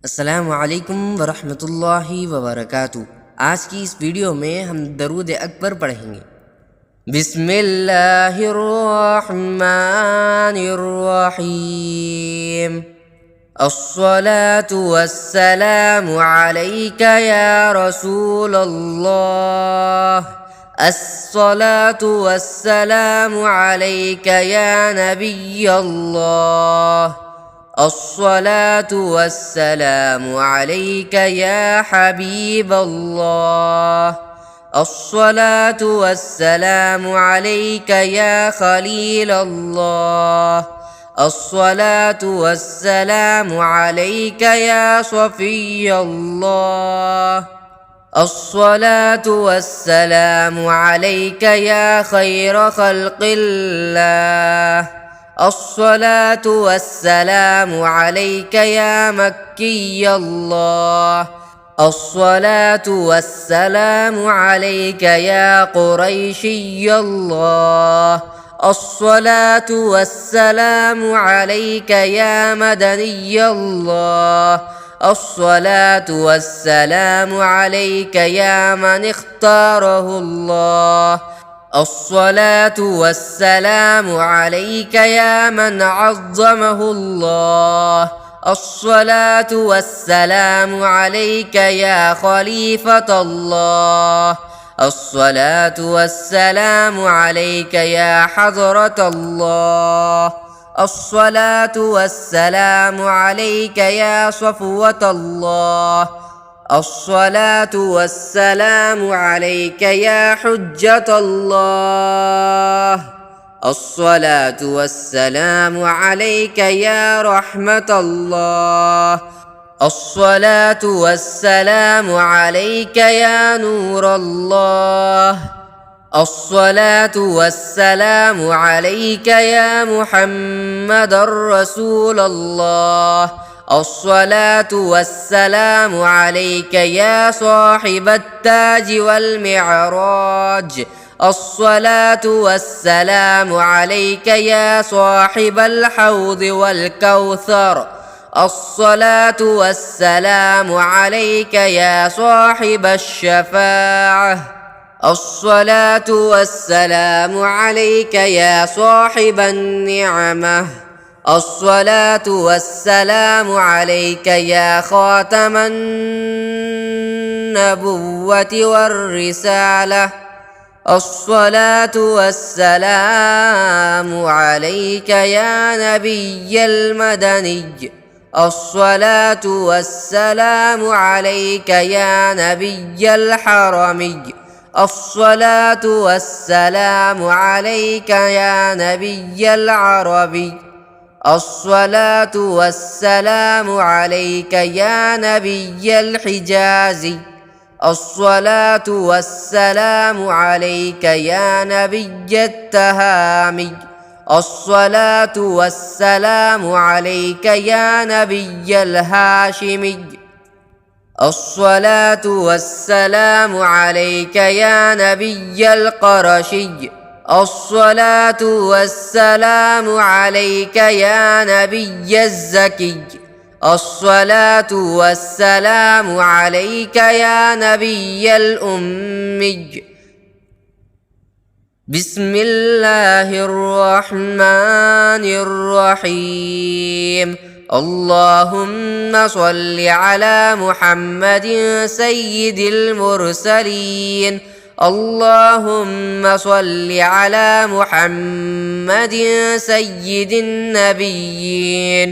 अस्सलामुअलैकुम वरहमतुल्लाहि वबरकातुहू। आज की इस वीडियो में हम दरूद अकबर पढ़ेंगे। बिस्मिल्लाहिर्रहमानिर्रहीम। अस्सलातु वस्सलामु अलैका या रसूलल्लाह। अस्सलातु वस्सलामु अलैका या नबियल्लाह। अस्सलातु वस्सलामु अलैका या हबीबल्लाह। अस्सलातु वस्सलामु अलैका या खलीलल्लाह। अस्सलातु वस्सलामु अलैका या सफियल्लाह। अस्सलातु वस्सलामु अलैका या खैर खल्क़िल्लाह। अस्सलातु वस्सलामु अलैका या मक्कियल्लाह। अस्सलातु वस्सलामु अलैका या कुरैशियल्लाह। अस्सलातु वस्सलामु अलैका या मदनियल्लाह। अस्सलातु वस्सलामु अलैका या मन इख्तारहुल्लाह। अस्सलातु वस्सलामु अलैका या मन अज़्ज़महुल्लाह। अस्सलातु वस्सलामु अलैका या खलीफतल्लाह। अस्सलातु वस्सलामु अलैका या हज़रतल्लाह। अस्सलातु वस्सलामु अलैका या सफ़वतल्लाह। अस्सलातु वस्सलामु अलैका या हुज्जतल्लाह। अस्सलातु वस्सलामु अलैका या रहमतल्लाह। अस्सलातु वस्सलामु अलैका या नूरल्लाह। अस्सलातु वस्सलामु अलैका या मुहम्मदर रसूलल्लाह। अस्सलातु वस्सलामु अलैका या साहिबत ताज वल मिअराज। अस्सलातु वस्सलामु अलैका या साहिबल हौद वल कौसर। अस्सलातु वस्सलामु अलैका या साहिबश शफाअह। अस्सलातु वस्सलामु अलैका या साहिबन निअमह। अस्सलातु वस्सलामु अलैका या खातमन नबुव्वति वर्रिसालह। अस्सलातु वस्सलामु अलैका या नबिय्यल मदनिय्य। अस्सलातु वस्सलामु अलैका या नबिय्यल हरमिय्य। अस्सलातु वस्सलामु अलैका या नबिय्यल अरबिय्य। अस्सलातु वस्सलामु अलैका या नबिय्यल हिजाज़ी। अस्सलातु वस्सलामु अलैका या नबिय्यत तहामी। अस्सलातु वस्सलामु अलैका या नबिय्यल हाशिमी। अस्सलातु वस्सलामु अलैका या नबिय्यल क़रशी। अस्सलातु वस्सलामु अलैका या नबिय्यज़ ज़की। अस्सलातु वस्सलामु अलैका या नबिय्यल उम्मी। बिस्मिल्लाहिर्रहमानिर्रहीम। अल्लाहुम्मा सल्लि अला मुहम्मदिन सय्यिदिल मुरसलीन। अल्लाहुम्मा सल्लि अला मुहम्मदिन सय्यिदिन नबिय्यीन।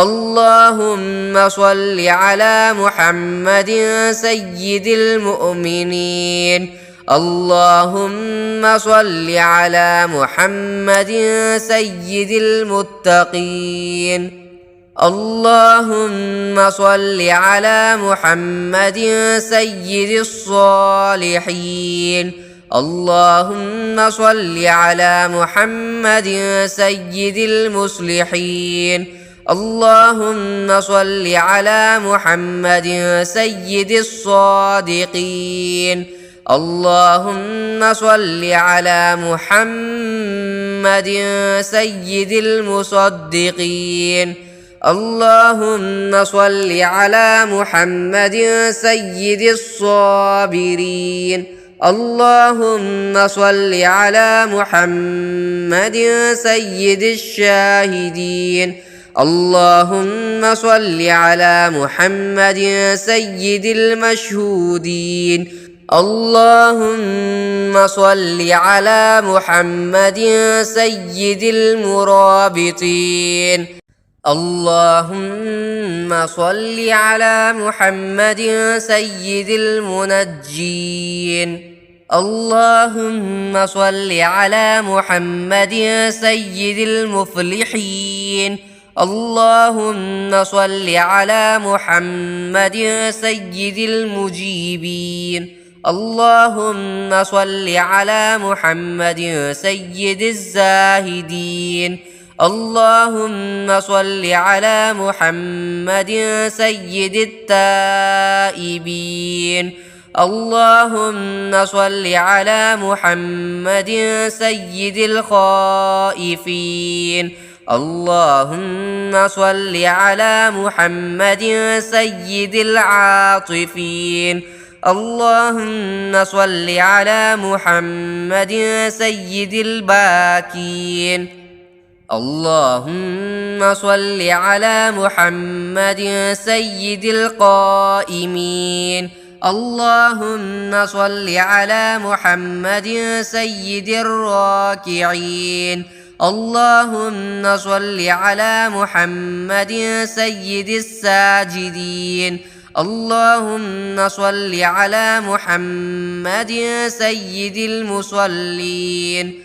अल्लाहुम्मा सल्लि अला मुहम्मदिन सय्यिदिल मुअमिनीन। अल्लाहुम्मा सल्लि अला मुहम्मदिन सय्यिदिल मुत्तक़ीन। अल्लाहुम्मा सल्लि अला मुहम्मदिन सय्यिदिस सालिहीन। अल्लाहुम्मा सल्लि अला मुहम्मदिन सय्यिदिल मुस्लिहीन। अल्लाहुम्मा सल्लि अला मुहम्मदिन सय्यिदिस सादिक़ीन। अल्लाहुम्मा सल्लि अला मुहम्मदिन सय्यिदिल मुसद्दिक़ीन। اللهم صل على محمد سيد الصابرين. اللهم صل على محمد سيد الشاهدين. اللهم صل على محمد سيد المشهودين. اللهم صل على محمد سيد المرابطين. اللهم صل على محمد سيد المنجين. اللهم صل على محمد سيد المفلحين. اللهم صل على محمد سيد المجيبين. اللهم صل على محمد سيد الزاهدين. اللهم صل على محمد سيد التائبين. اللهم صل على محمد سيد الخائفين. اللهم صل على محمد سيد العاطفين. اللهم صل على محمد سيد الباكين. اللهم صل على محمد سيد القائمين. اللهم صل على محمد سيد الراكعين. اللهم صل على محمد سيد الساجدين. اللهم صل على محمد سيد المصلين.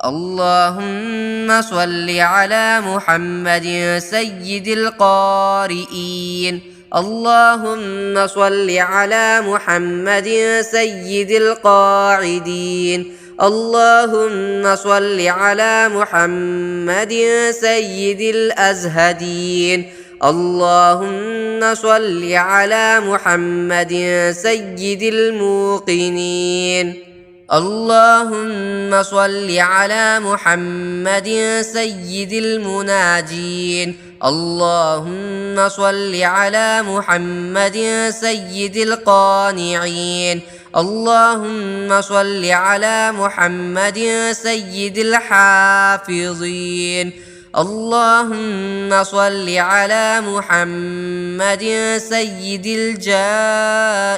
اللهم صل على محمد سيد القارئين. اللهم صل على محمد سيد القاعدين. اللهم صل على محمد سيد الأزهدين. اللهم صل على محمد سيد الموقنين. اللهم صل على محمد سيد المناجين. اللهم صل على محمد سيد القانعين. اللهم صل على محمد سيد الحافظين. اللهم صل على محمد سيد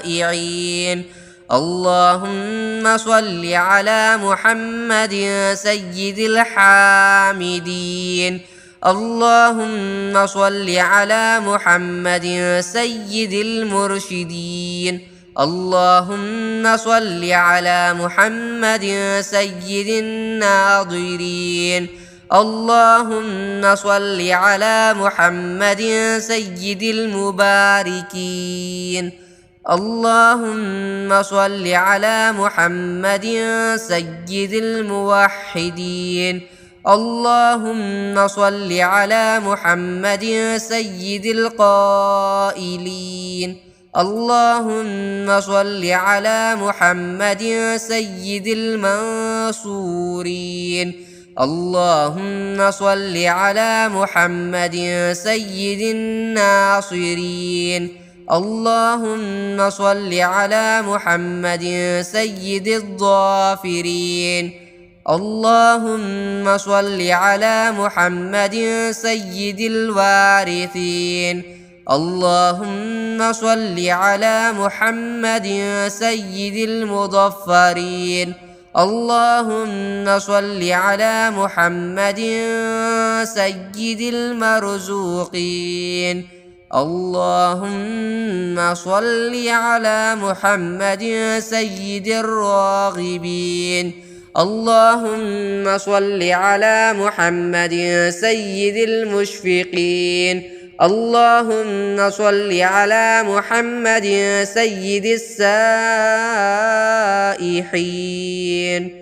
الجائعين. اللهم صل على محمد سيد الحامدين. اللهم صل على محمد سيد المرشدين. اللهم صل على محمد سيد الناظرين. اللهم صل على محمد سيد المباركين. اللهم صل على محمد سيد الموحدين. اللهم صل على محمد سيد القائلين. اللهم صل على محمد سيد المنصورين. اللهم صل على محمد سيد الناصرين. اللهم صل على محمد سيد الظافرين. اللهم صل على محمد سيد الوارثين. اللهم صل على محمد سيد المظفرين. اللهم صل على محمد سيد المرزوقين. اللهم صل على محمد سيد الراغبين. اللهم صل على محمد سيد المشفقين. اللهم صل على محمد سيد السائحين.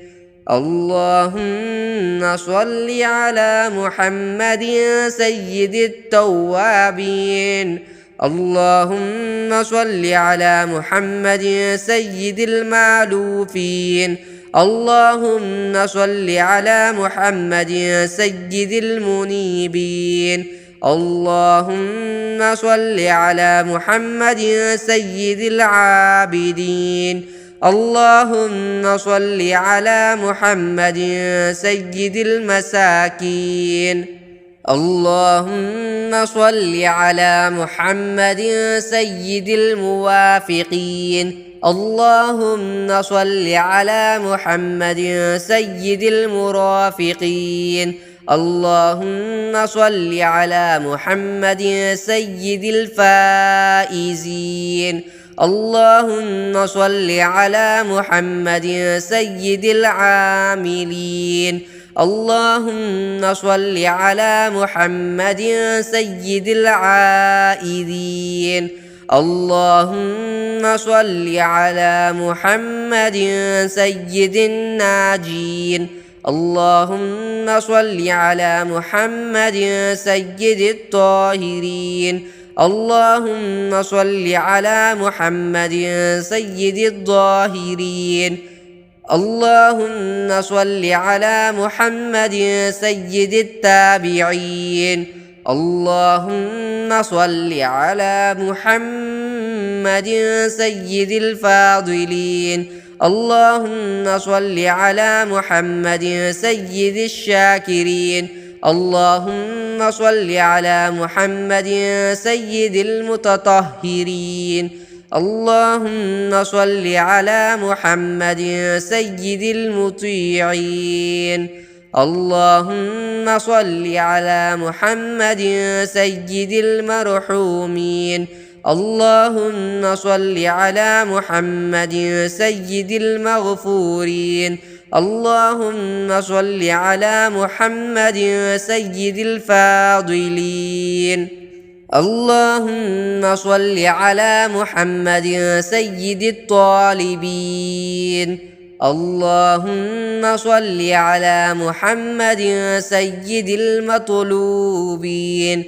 اللهم صل على محمد سيد التوابين. اللهم صل على محمد سيد المألوفين. اللهم صل على محمد سيد المنيبين. اللهم صل على محمد سيد العابدين. اللهم صل على محمد سيد المساكين. اللهم صل على محمد سيد الموافقين. اللهم صل على محمد سيد المرافقين. اللهم صل على محمد سيد الفائزين. اللهم صل على محمد سيد العاملين. اللهم صل على محمد سيد العائذين. اللهم صل على محمد سيد الناجين. اللهم صل على محمد سيد الطاهرين. اللهم صل على محمد سيد الظاهرين. اللهم صل على محمد سيد التابعين. اللهم صل على محمد سيد الفاضلين. اللهم صل على محمد سيد الشاكرين. اللهم صل على محمد سيد المتطهرين. اللهم صل على محمد سيد المطيعين. اللهم صل على محمد سيد المرحومين. اللهم صل على محمد سيد المغفورين. اللهم صل على محمد سيد الفاضلين. اللهم صل على محمد سيد الطالبين. اللهم صل على محمد سيد المطلوبين.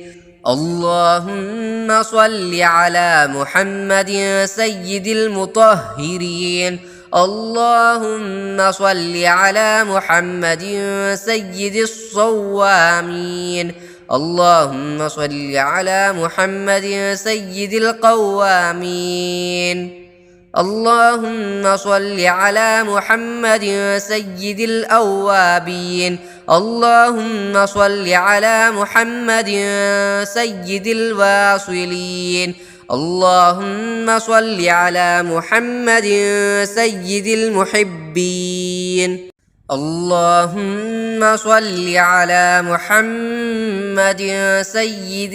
اللهم صل على محمد سيد المطهرين. اللهم صل على محمد سيد الصوامين. اللهم صل على محمد سيد القوامين. اللهم صل على محمد سيد الأوابين. اللهم صل على محمد سيد الواصلين. اللهم صل على محمد سيد المحبين. اللهم صل على محمد سيد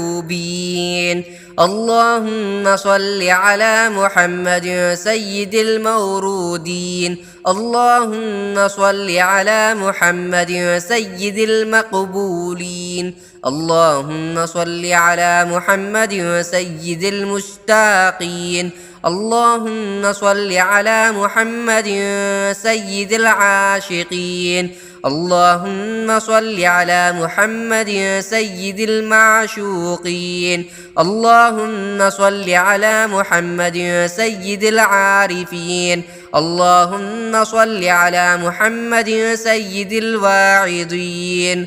المحبوبين. اللهم صل على محمد سيد المورودين. اللهم صل على محمد سيد المقبولين. اللهم صل على محمد سيد المشتاقين. اللهم صل على محمد سيد العاشقين. اللهم صل على محمد سيد المعشوقين. اللهم صل على محمد سيد العارفين. اللهم صل على محمد سيد الواعظين.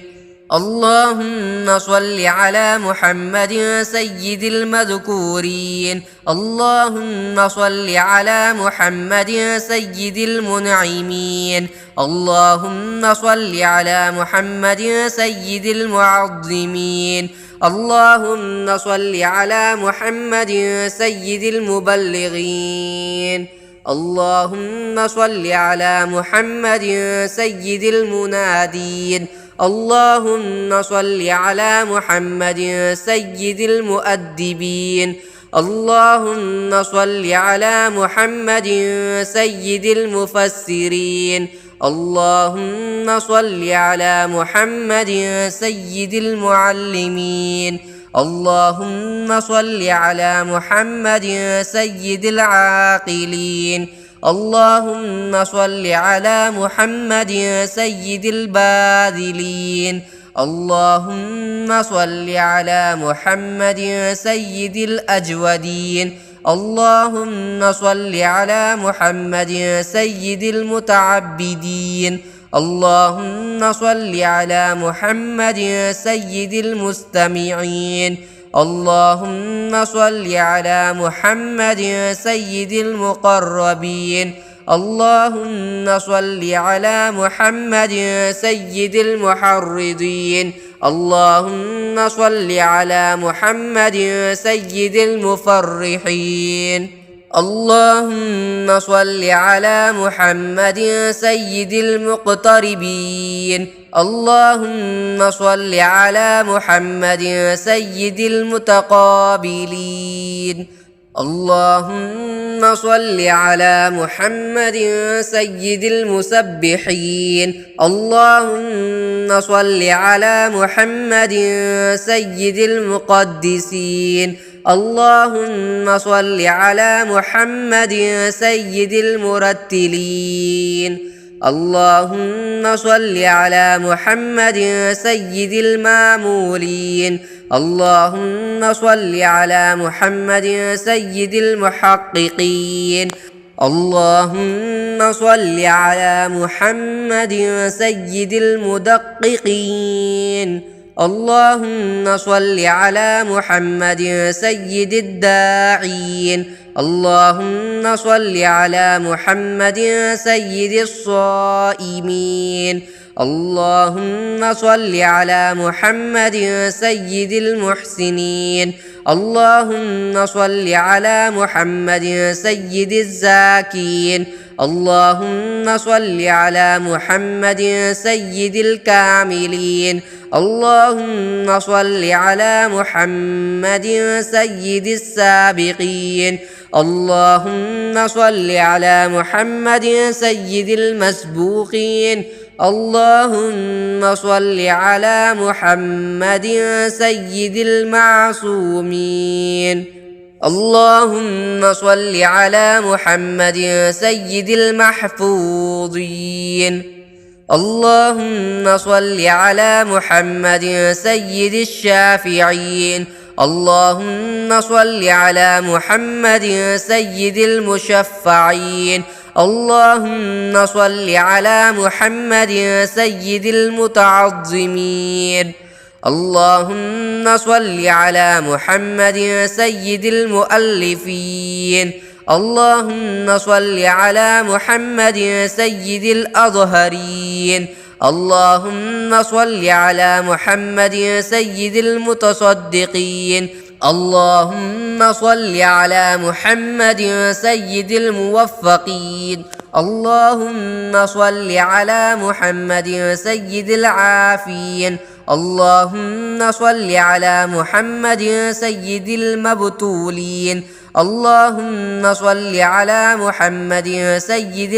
اللهم صل على محمد سيد المذكورين. اللهم صل على محمد سيد المنعمين. اللهم صل على محمد سيد المعظمين. اللهم صل على محمد سيد المبلغين. اللهم صل على محمد سيد المنادين. اللهم صل على محمد سيد المؤدبين. اللهم صل على محمد سيد المفسرين. اللهم صل على محمد سيد المعلمين. اللهم صل على محمد سيد العاقلين. اللهم صل على محمد سيد الباذلين. اللهم صل على محمد سيد الأجودين. اللهم صل على محمد سيد المتعبدين. اللهم صل على محمد سيد المستمعين. اللهم صل على محمد سيد المقربين. اللهم صل على محمد سيد المحرضين. اللهم صل على محمد سيد المفرحين. اللهم صل على محمد سيد المقتربين. اللهم صل على محمد سيد المتقابلين. اللهم صل على محمد سيد المسبحين. اللهم صل على محمد سيد المقدسين. اللهم صل على محمد سيد المرتلين. اللهم صل على محمد سيد المامولين. اللهم صل على محمد سيد المحققين. اللهم صل على محمد سيد المدققين. اللهم صل على محمد سيد الداعين. اللهم صل على محمد سيد الصائمين. اللهم صل على محمد سيد المحسنين. اللهم صل على محمد سيد الزاكين. اللهم صل على محمد سيد الكاملين. اللهم صل على محمد سيد السابقين. اللهم صل على محمد سيد المسبوقين. اللهم صل على محمد سيد المعصومين. اللهم صل على محمد سيد المحفوظين. اللهم صل على محمد سيد الشافعين. اللهم صل على محمد سيد المشفعين. اللهم صل على محمد سيد المتعظمين. اللهم صل على محمد سيد المؤلفين. اللهم صل على محمد سيد الأظهرين. اللهم صل على محمد سيد المتصدقين. اللهم صل على محمد سيد الموفقين. اللهم صل على محمد سيد العافين. اللهم صل على محمد سيد المبتولين. اللهم صل على محمد سيد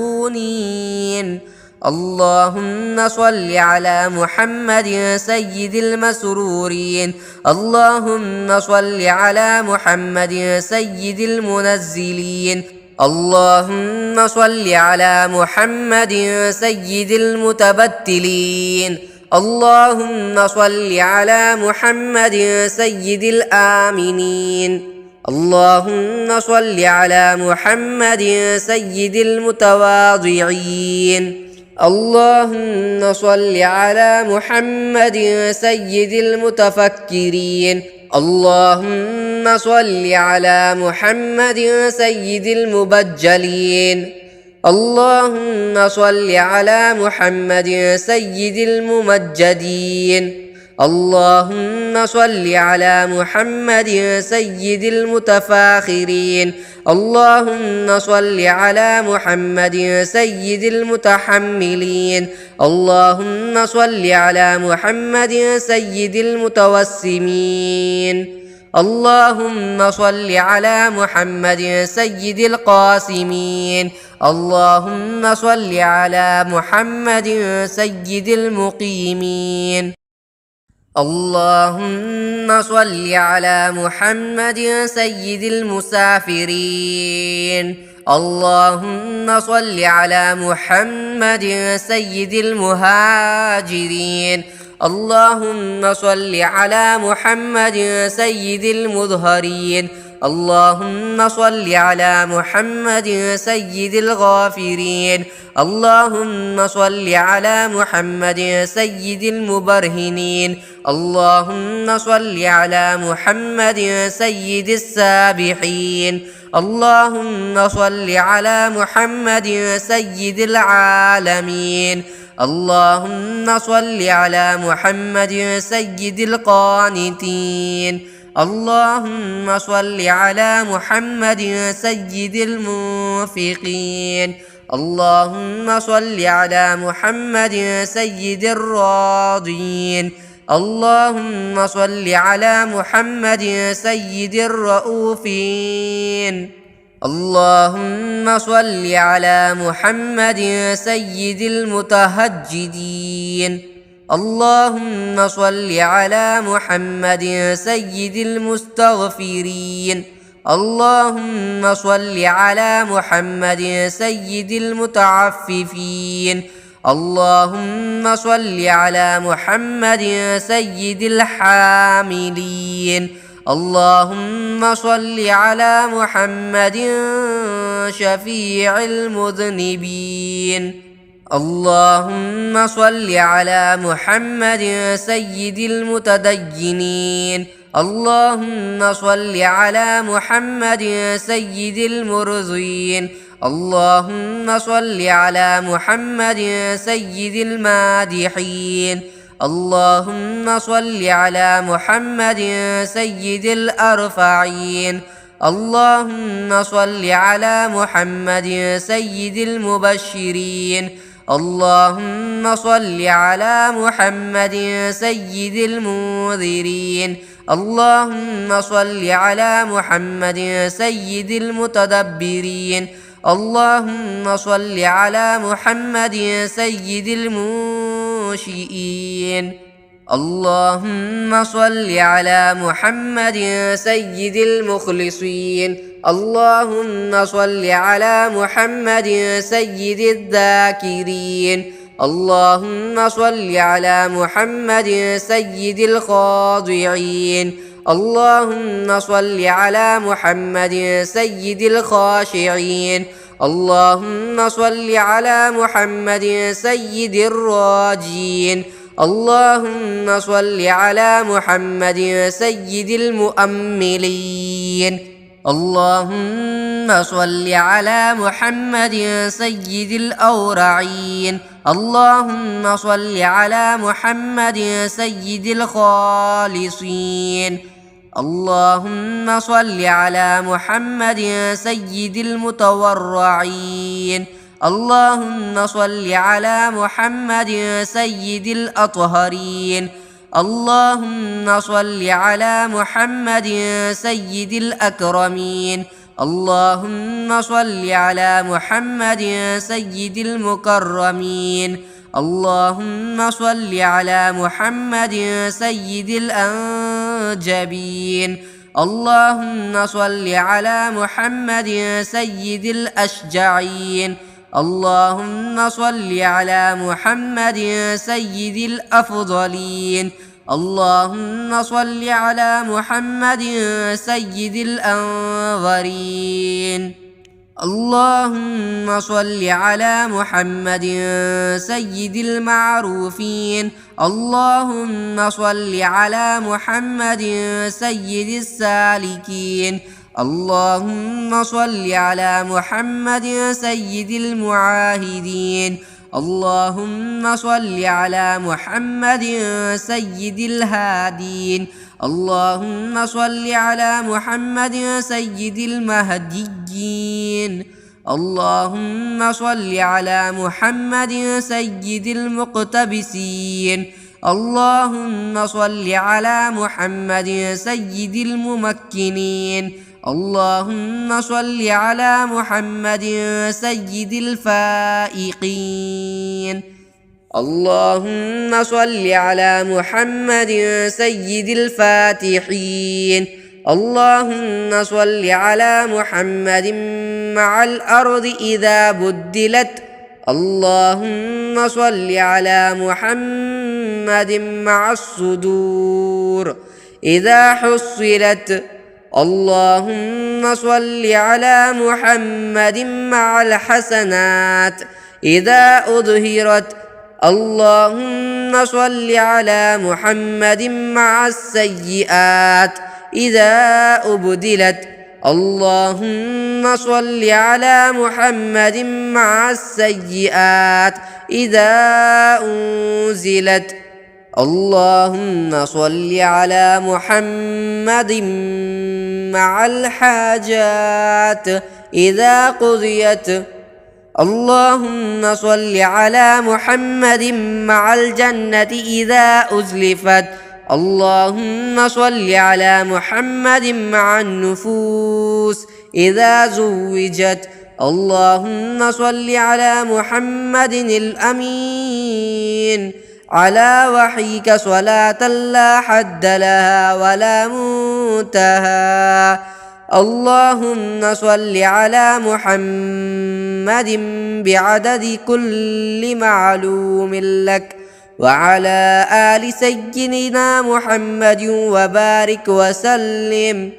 المحزونين. اللهم صل على محمد سيد المسرورين. اللهم صل على محمد سيد المنزلين. اللهم صل على محمد سيد المتبتلين. اللهم صل على محمد سيد الآمنين. اللهم صل على محمد سيد المتواضعين. اللهم صل على محمد سيد المتفكرين. اللهم صل على محمد سيد المبجلين. اللهم صل على محمد سيد الممجدين. اللهم صل على محمد سيد المتفاخرين. اللهم صل على محمد سيد المتحملين. اللهم صل على محمد سيد المتوسمين. اللهم صل على محمد سيد القاسمين. اللهم صل على محمد سيد المقيمين. اللهم صل على محمد سيد المسافرين. اللهم صل على محمد سيد المهاجرين. اللهم صل على محمد سيد المظهرين. اللهم صل على محمد سيد الغافرين. اللهم صل على محمد سيد المبرهنين. اللهم صل على محمد سيد السابحين. اللهم صل على محمد سيد العالمين. اللهم صل على محمد سيد القانتين. اللهم صل على محمد سيد المنفقين. اللهم صل على محمد سيد الراضين. اللهم صل على محمد سيد الرؤوفين. اللهم صل على محمد سيد المتهجدين. اللهم صل على محمد سيد المستغفرين. اللهم صل على محمد سيد المتعففين. اللهم صل على محمد سيد الحاملين. اللهم صل على محمد شفيع المذنبين. اللهم صل على محمد سيد المتدينين. اللهم صل على محمد سيد المرضين. اللهم صل على محمد سيد المادحين. اللهم صل على محمد سيد الأرفعين. اللهم صل على محمد سيد المبشرين. اللهم صل على محمد سيد المنذرين. اللهم صل على محمد سيد المتدبرين. اللهم صل على محمد سيد المنشئين. اللهم صل على محمد سيد المخلصين. اللهم صل على محمد سيد الذاكرين. اللهم صل على محمد سيد الخاضعين. اللهم صل على محمد سيد الخاشعين. اللهم صل على محمد سيد الراجين. اللهم صل على محمد سيد المؤملين. اللهم صل على محمد سيد الأورعين. اللهم صل على محمد سيد الخالصين. اللهم صل على محمد سيد المتورعين. اللهم صل على محمد سيد الأطهرين. اللهم صل على محمد سيد الأكرمين. اللهم صل على محمد سيد المكرمين. اللهم صل على محمد سيد الأنجبين. اللهم صل على محمد سيد الأشجعين. اللهم صل على محمد سيد الأفضلين. اللهم صل على محمد سيد الأنظرين. اللهم صل على محمد سيد المعروفين. اللهم صل على محمد سيد السالكين. اللهم صل على محمد سيد المعاهدين. اللهم صل على محمد سيد الهادين. اللهم صل على محمد سيد المهديين. اللهم صل على محمد سيد المقتبسين. اللهم صل على محمد سيد الممكنين. اللهم صل على محمد سيد الفائقين. اللهم صل على محمد سيد الفاتحين. اللهم صل على محمد مع الأرض إذا بدلت. اللهم صل على محمد مع الصدور إذا حصلت. اللهم صل على محمد مع الحسنات إذا أظهرت. اللهم صل على محمد مع السيئات إذا أبدلت. اللهم صل على محمد مع السيئات إذا أنزلت. اللهم صل على محمد مع الحاجات إذا قضيت. اللهم صل على محمد مع الجنة إذا أزلفت. اللهم صل على محمد مع النفوس إذا زوجت. اللهم صل على محمد الأمين على وحيك صلاة لا حد لها ولا منتهى. اللهم صل على محمد بعدد كل معلوم لك وعلى آل سيدنا محمد وبارك وسلم.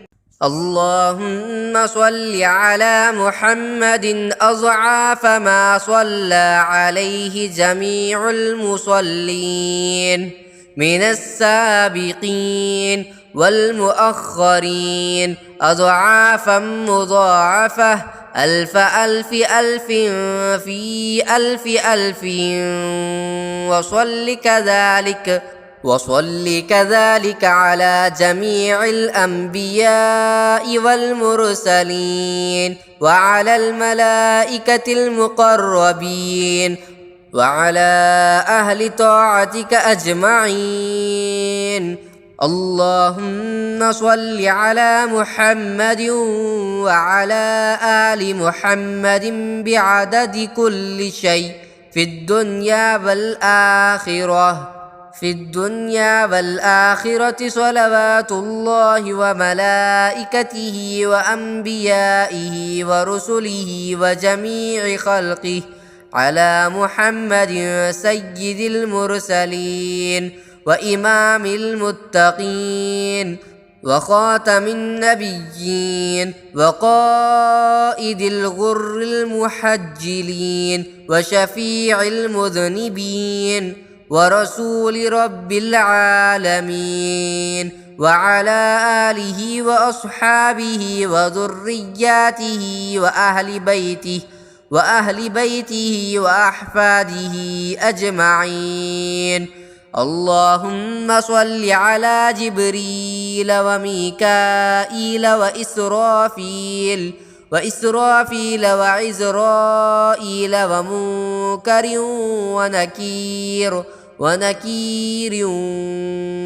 اللهم صل على محمد أضعاف ما صلى عليه جميع المصلين من السابقين والمؤخرين أضعافا مضاعفة، ألف ألف ألف في ألف ألف، وصل كذلك على جميع الأنبياء والمرسلين وعلى الملائكة المقربين وعلى أهل طاعتك أجمعين. اللهم صل على محمد وعلى آل محمد بعدد كل شيء في الدنيا والآخرة صلوات الله وملائكته وأنبيائه ورسله وجميع خلقه على محمد سيد المرسلين وإمام المتقين وخاتم النبيين وقائد الغر المحجلين وشفيع المذنبين ورسول رب العالمين وعلى آله وأصحابه وذرياته وأهل بيته وأحفاده أجمعين. اللهم صل على جبريل وميكائيل وإسرافيل وعزرائيل ومنكر ونكير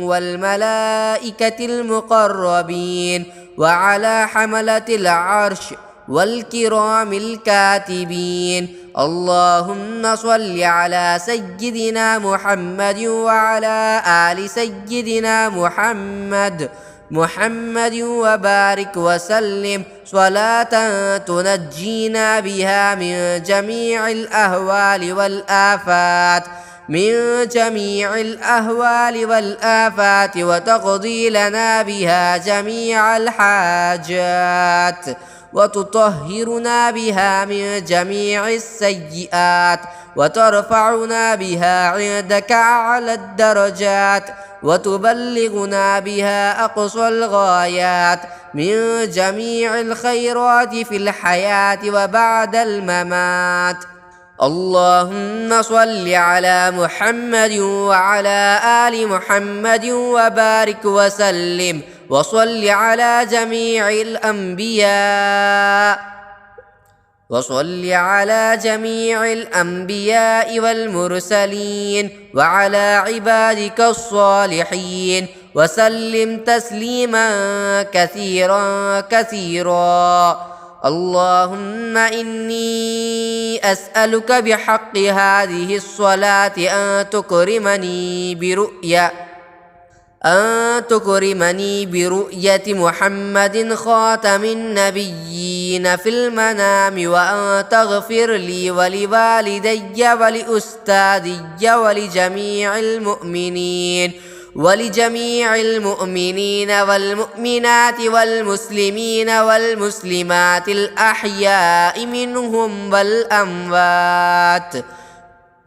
والملائكة المقربين وعلى حملة العرش والكرام الكاتبين. اللهم صل على سيدنا محمد وعلى آل سيدنا محمد وبارك وسلم صلاة تنجينا بها من جميع الأهوال والآفات وتقضي لنا بها جميع الحاجات وتطهرنا بها من جميع السيئات وترفعنا بها عندك أعلى الدرجات وتبلغنا بها أقصى الغايات من جميع الخيرات في الحياة وبعد الممات. اللهم صل على محمد وعلى آل محمد وبارك وسلم وصل على جميع الأنبياء والمرسلين وعلى عبادك الصالحين وسلم تسليما كثيرا. اللهم إني أسألك بحق هذه الصلاة أن تكرمني برؤية محمد خاتم النبيين في المنام، وأن تغفر لي ولوالدي ولأستاذي ولجميع المؤمنين वलिजमीइल मुअमिनीन वल मुअमिनाति वल मुस्लिमीन वल मुस्लिमातिल अहयाइ मिनहुम वल अमवात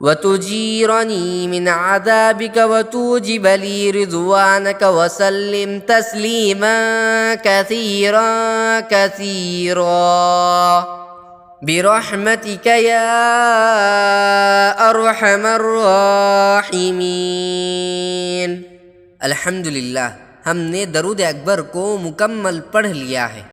वतुजीरनी मिन अज़ाबिक वतूजिब ली रिज़वानक वसल्लिम तस्लीमा कसीरा कसीरा बिरहमतिक या अरहमर राहिमीन। अल्हम्दुलिल्लाह, हमने दरूद अकबर को मुकम्मल पढ़ लिया है।